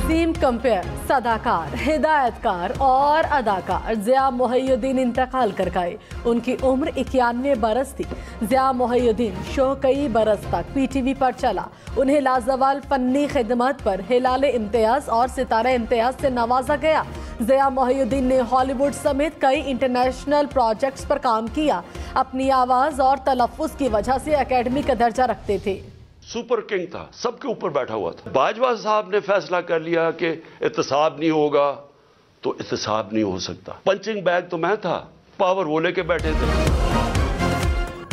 अजीम compare, सदाकार, हिदायतकार और अदाकार ज़िया मोहिउद्दीन इंतकाल कर गए। उनकी उम्र 91 बरस थी। ज़िया मोहिउद्दीन शो कई बरस तक पीटीवी पर चला। उन्हें लाजवाल फन्नी खिदमत पर हिलाल इम्तियाज और सितारा इम्तियाज से नवाजा गया। ज़िया मोहिउद्दीन ने हॉलीवुड समेत कई इंटरनेशनल प्रोजेक्ट्स पर काम किया। अपनी आवाज़ और तलफ़्फ़ुज़ की वजह से एकेडमी का दर्जा रखते थे। सुपर किंग था, सबके ऊपर बैठा हुआ था। बाजवा साहब ने फैसला कर लिया कि एहतसाब नहीं होगा, तो एहतसाब नहीं हो सकता। पंचिंग बैग तो मैं था, पावर वो लेके बैठे थे।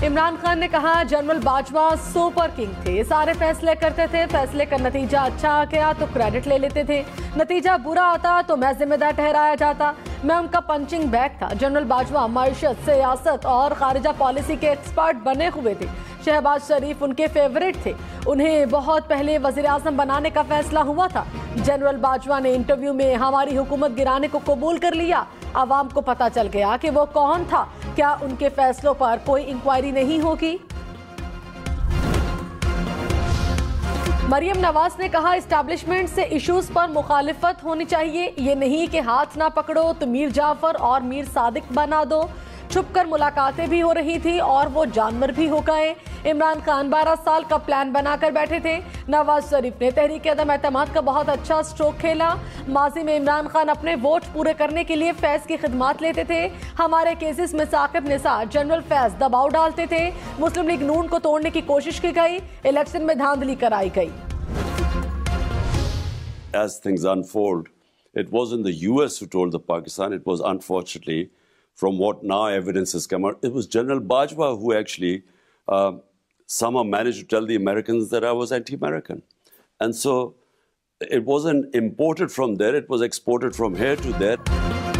इमरान खान ने कहा जनरल बाजवा सुपर किंग थे, सारे फैसले करते थे। फैसले का नतीजा अच्छा आ गया तो क्रेडिट ले लेते थे, नतीजा बुरा आता तो मैं जिम्मेदार ठहराया जाता। मैं उनका पंचिंग बैग था। जनरल बाजवा मईशत, सियासत और खारिजा पॉलिसी के एक्सपर्ट बने हुए थे। शहबाज शरीफ उनके फेवरेट थे। उन्हें बहुत पहले वजीर आजम बनाने का फैसला हुआ था। जनरल बाजवा ने इंटरव्यू में हमारी हुकूमत गिराने को कबूल कर लिया। आवाम को पता चल गया कि वो कौन था। क्या उनके फैसलों पर कोई इंक्वायरी नहीं होगी? मरियम नवाज ने कहा इस्टेब्लिशमेंट से इश्यूज पर मुखालिफत होनी चाहिए। ये नहीं कि हाथ ना पकड़ो तो मीर जाफर और मीर सादिक बना दो। छुपकर मुलाकातें भी हो रही थी और वो जानवर भी हो गए। इमरान खान 12 साल का प्लान बनाकर बैठे थे। नवाज शरीफ ने तहरीक अदम एतमाद का बहुत अच्छा स्ट्रोक खेला। माजी में इमरान खान अपने वोट पूरे करने के लिए फैज की खिदमात लेते थे। हमारे केसेस में साकिब निसार, जनरल फैज दबाव डालते थे। मुस्लिम लीग नून को तोड़ने की कोशिश की गई। इलेक्शन में धांधली कराई गई। As things unfold, it wasn't the US who told the Pakistan. It was unfortunately, from what now evidence has come out, it was General Bajwa who actually somehow managed to tell the Americans that I was anti-American. And so it wasn't imported from there, it was exported from here to there.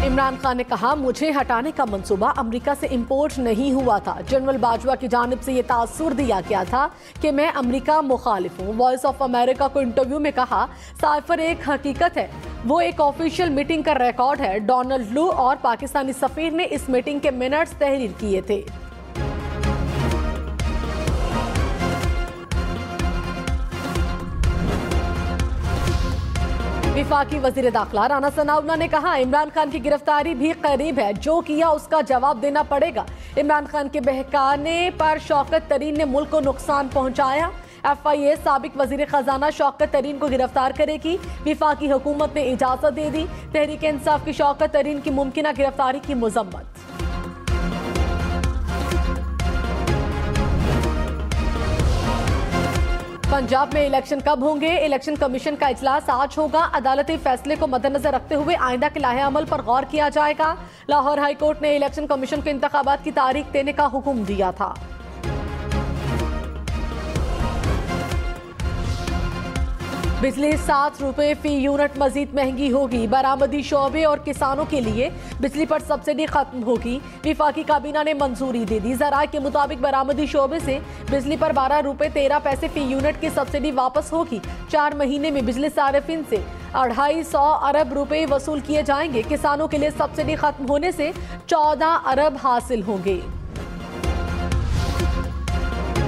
Imran Khan ने कहा मुझे हटाने का मंसूबा America से import नहीं हुआ था। जनरल बाजवा की जानिब से यह तासुर दिया गया था कि मैं अमेरिका मुखालिफ हूँ। वॉइस ऑफ अमेरिका को इंटरव्यू में कहा साइफर एक हकीकत है, वो एक ऑफिशियल मीटिंग का रिकॉर्ड है। डोनाल्ड लू और पाकिस्तानी सफीर ने इस मीटिंग के मिनट्स तहरीर किए थे। विफाकी वजीर दाखिला राना सनाउल्लाह ने कहा इमरान खान की गिरफ्तारी भी करीब है, जो किया उसका जवाब देना पड़ेगा। इमरान खान के बहकाने पर शौकत तरीन ने मुल्क को नुकसान पहुंचाया। FIA साबिक वजीर खजाना शौकत तरीन को गिरफ्तार करेगी। विफाकी हुकूमत ने इजाजत दे दी। तहरीक इंसाफ की शौकत तरीन की मुमकिना गिरफ्तारी की मजम्मत। पंजाब में इलेक्शन कब होंगे? इलेक्शन कमीशन का इजलास आज होगा। अदालती फैसले को मद्देनजर रखते हुए आइंदा के लाहे अमल पर गौर किया जाएगा। लाहौर हाई कोर्ट ने इलेक्शन कमीशन को इंतखाबात की तारीख देने का हुक्म दिया था। बिजली 7 रुपए फी यूनिट मजीद महंगी होगी। बरामदी शोबे और किसानों के लिए बिजली पर सब्सिडी खत्म होगी। विफाकी काबीना ने मंजूरी दे दी। ज़राए के मुताबिक बरामदी शोबे से बिजली पर 12 रुपए 13 पैसे फी यूनिट की सब्सिडी वापस होगी। 4 महीने में बिजली सारिफिन से 250 अरब रुपए वसूल किए जाएंगे। किसानों के लिए सब्सिडी खत्म होने से 14 अरब हासिल होंगे।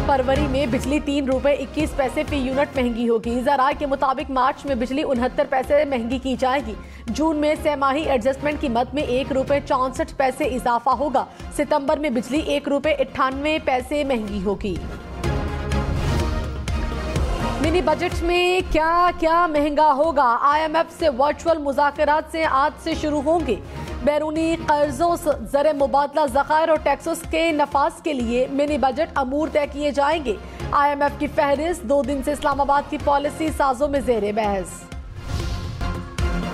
फरवरी में बिजली 3 रुपए 21 पैसे फी यूनिट महंगी होगी। ज़राए के मुताबिक मार्च में बिजली 69 पैसे महंगी की जाएगी। जून में सहमाही एडजस्टमेंट की मद में 1 रुपए 64 पैसे इजाफा होगा। सितंबर में बिजली 1 रुपए 98 पैसे महंगी होगी। मिनी बजट में क्या क्या महंगा होगा? IMF से वर्चुअल मुज़ाकरात से आज से शुरू होंगे। बैरूनी कर्जों, ज़र मुबादला, ज़खायर और टैक्सों के नफाज के लिए मिनी बजट अमूर तय किए जाएंगे। IMF की फहरिस्त 2 दिन से इस्लामाबाद की पॉलिसी साजों में ज़ेरे बहस।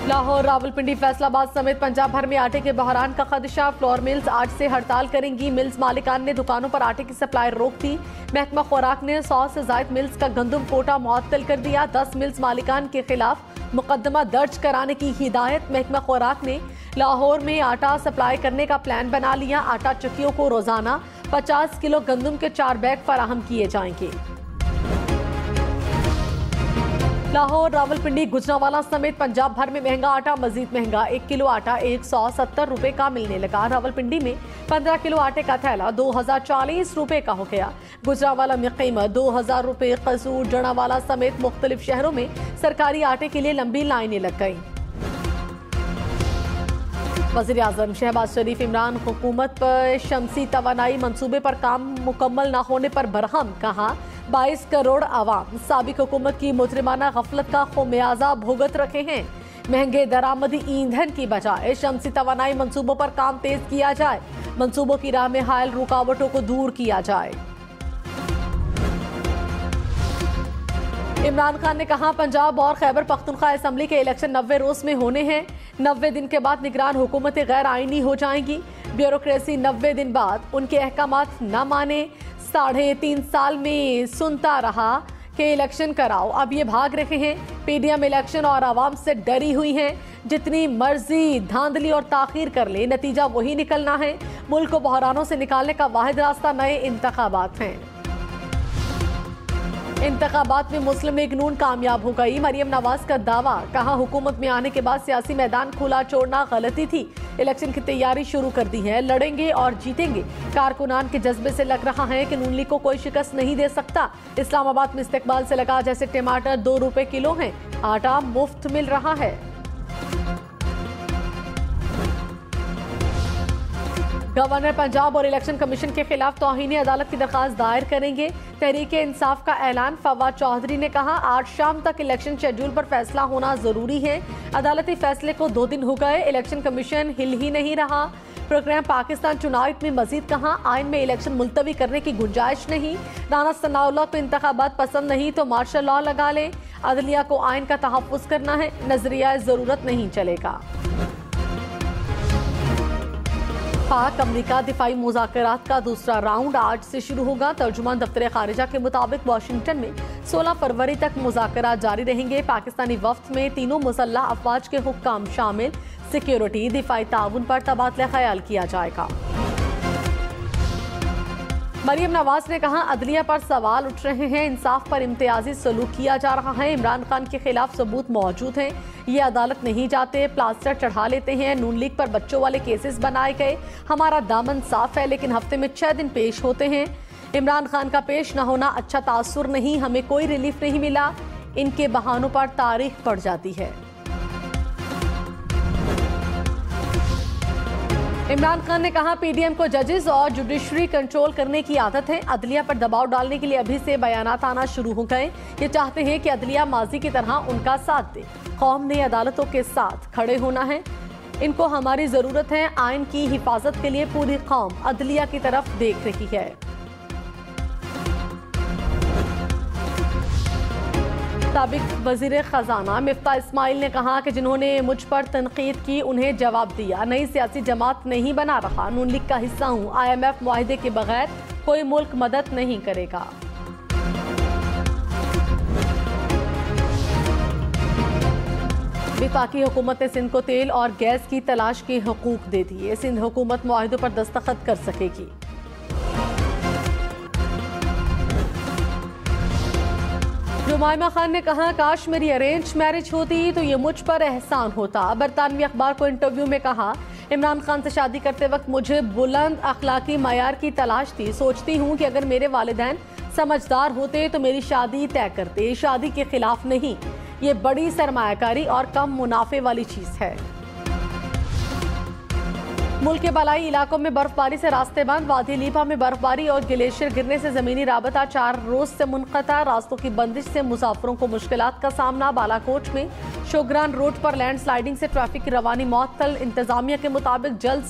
लाहौर, रावलपिंडी, फैसलाबाद समेत पंजाब भर में आटे के बहरान का खदशा। फ्लोर मिल्स आज से हड़ताल करेंगी। मिल्स मालिकान ने दुकानों पर आटे की सप्लाई रोक दी। महकमा खुराक ने 100 से ज्यादा मिल्स का गंदम कोटा मुअत्तल कर दिया। 10 मिल्स मालिकान के खिलाफ मुकदमा दर्ज कराने की हिदायत। महकमा खुराक ने लाहौर में आटा सप्लाई करने का प्लान बना लिया। आटा चक्कियों को रोजाना 50 किलो गंदम के 4 बैग फराहम किए जाएंगे। लाहौर, रावलपिंडी, गुजरांवाला समेत पंजाब भर में महंगा आटा मजीद महंगा। 1 किलो आटा 170 रुपए का मिलने लगा। रावलपिंडी में 15 किलो आटे का थैला 2040 रुपए का हो गया। गुजरांवाला में कीमत 2000 रुपए। कसूर, जड़ावाला समेत मुख्तलिफ शहरों में सरकारी आटे के लिए लंबी लाइनें लग गई। वज़ीर-ए-आज़म शहबाज शरीफ इमरान हुकूमत पर शमसी तवानाई मंसूबे पर काम मुकम्मल न होने पर बरहम। कहा 22 करोड़ आवाम साबिक हुकूमत की मुजरिमाना गफलत का खुमियाजा भुगत रखे हैं। महंगे दरामदी ईंधन की बजाय शमसी तवानाई मंसूबों पर काम तेज किया जाए। मंसूबों की राह में हायल रुकावटों को दूर किया जाए। इमरान खान ने कहा पंजाब और खैबर पख्तूनख्वा असम्बली के इलेक्शन 90 रोज में होने हैं। 90 दिन के बाद निगरान हुकूमतें गैर आईनी हो जाएंगी। ब्यूरोक्रेसी 90 दिन बाद उनके अहकामात न माने। 3.5 साल में सुनता रहा कि इलेक्शन कराओ, अब ये भाग रहे हैं। पीडीएम इलेक्शन और आवाम से डरी हुई हैं। जितनी मर्जी धांधली और ताखीर कर ले, नतीजा वही निकलना है। मुल्क को बहरानों से निकालने का वाहिद रास्ता नए इंतखाबात हैं। इंतखाबात में मुस्लिम लीग नून कामयाब हो गई। मरियम नवाज का दावा। कहा हुकूमत में आने के बाद सियासी मैदान खुला छोड़ना गलती थी। इलेक्शन की तैयारी शुरू कर दी है। लड़ेंगे और जीतेंगे। कारकुनान के जज्बे से लग रहा है कि नून लीग को कोई शिकस्त नहीं दे सकता। इस्लामाबाद में इस्तेकबाल से लगा जैसे टमाटर 2 रुपए किलो हैं। आटा मुफ्त मिल रहा है। गवर्नर पंजाब और इलेक्शन कमीशन के खिलाफ तौहीन अदालत की दरखास्त दायर करेंगे। तहरीक इंसाफ का ऐलान। फवाद चौधरी ने कहा आज शाम तक इलेक्शन शेड्यूल पर फैसला होना जरूरी है। अदालती फैसले को 2 दिन हो गए, इलेक्शन कमीशन हिल ही नहीं रहा। प्रोग्राम पाकिस्तान चुनाव में मजीद कहा आइन में इलेक्शन मुलतवी करने की गुंजाइश नहीं। राना सनाउल्लाह को इंतखाबात पसंद नहीं तो मार्शल लॉ लगा ले। अदलिया को आइन का तहफ्फुज करना है, नजरिया जरूरत नहीं चलेगा। पाक अमरीका दिफाई मुज़ाकरात का दूसरा राउंड आज से शुरू होगा। तर्जुमान दफ्तर खारिजा के मुताबिक वाशिंगटन में 16 फरवरी तक मुज़ाकरात जारी रहेंगे। पाकिस्तानी वफ्द में तीनों मुसल्लह अफवाज के हुक्काम शामिल। सिक्योरिटी, दिफाई ताउन पर तबादला ख्याल किया जाएगा। मरियम नवाज ने कहा अदलिया पर सवाल उठ रहे हैं, इंसाफ पर इम्तियाजी सलूक किया जा रहा है। इमरान खान के खिलाफ सबूत मौजूद हैं, ये अदालत नहीं जाते, प्लास्टर चढ़ा लेते हैं। नून लीग पर बच्चों वाले केसेस बनाए गए। हमारा दामन साफ है लेकिन हफ्ते में 6 दिन पेश होते हैं। इमरान खान का पेश न होना अच्छा तासुर नहीं, हमें कोई रिलीफ नहीं मिला। इनके बहानों पर तारीख पड़ जाती है। इमरान खान ने कहा पीडीएम को जजेस और जुडिशरी कंट्रोल करने की आदत है। अदलिया पर दबाव डालने के लिए अभी से बयानात आना शुरू हो गए। ये चाहते हैं कि अदलिया माजी की तरह उनका साथ दे। कौम ने अदालतों के साथ खड़े होना है। इनको हमारी जरूरत है। आइन की हिफाजत के लिए पूरी कौम अदलिया की तरफ देख रही है। साबिक वजीर खजाना मिफ्ता इस्माइल ने कहा कि जिन्होंने मुझ पर तनकीद की उन्हें जवाब दिया। नई सियासी जमात नहीं बना रहा, नून लीग का हिस्सा हूँ। IMF मुआहदे के बगैर कोई मुल्क मदद नहीं करेगा। वफाकी हुकूमत ने सिंध को तेल और गैस की तलाश के हकूक दे दिए। सिंध हुकूमत मुआहदों पर दस्तखत कर सकेगी। जुमाइमा खान ने कहा काश मेरी अरेंज मैरिज होती तो ये मुझ पर एहसान होता। बरतानवी अखबार को इंटरव्यू में कहा इमरान खान से शादी करते वक्त मुझे बुलंद अखलाकी मयार की तलाश थी। सोचती हूँ कि अगर मेरे वालिदैन समझदार होते तो मेरी शादी तय करते। शादी के खिलाफ नहीं, ये बड़ी सरमायाकारी और कम मुनाफे वाली चीज है। मुल्क के बलाई इलाकों में बर्फबारी से रास्ते बंद। वादी लीपा में बर्फबारी और ग्लेशियर गिरने से जमीनी राबता 4 रोज से मुनक़ता। रास्तों की बंदिश से मुसाफिरों को मुश्किलात का सामना। बालाकोट में शोग्रान रोड पर लैंडस्लाइडिंग से ट्रैफिक की रवानी मुअत्तल। इंतजामिया के मुताबिक जल्द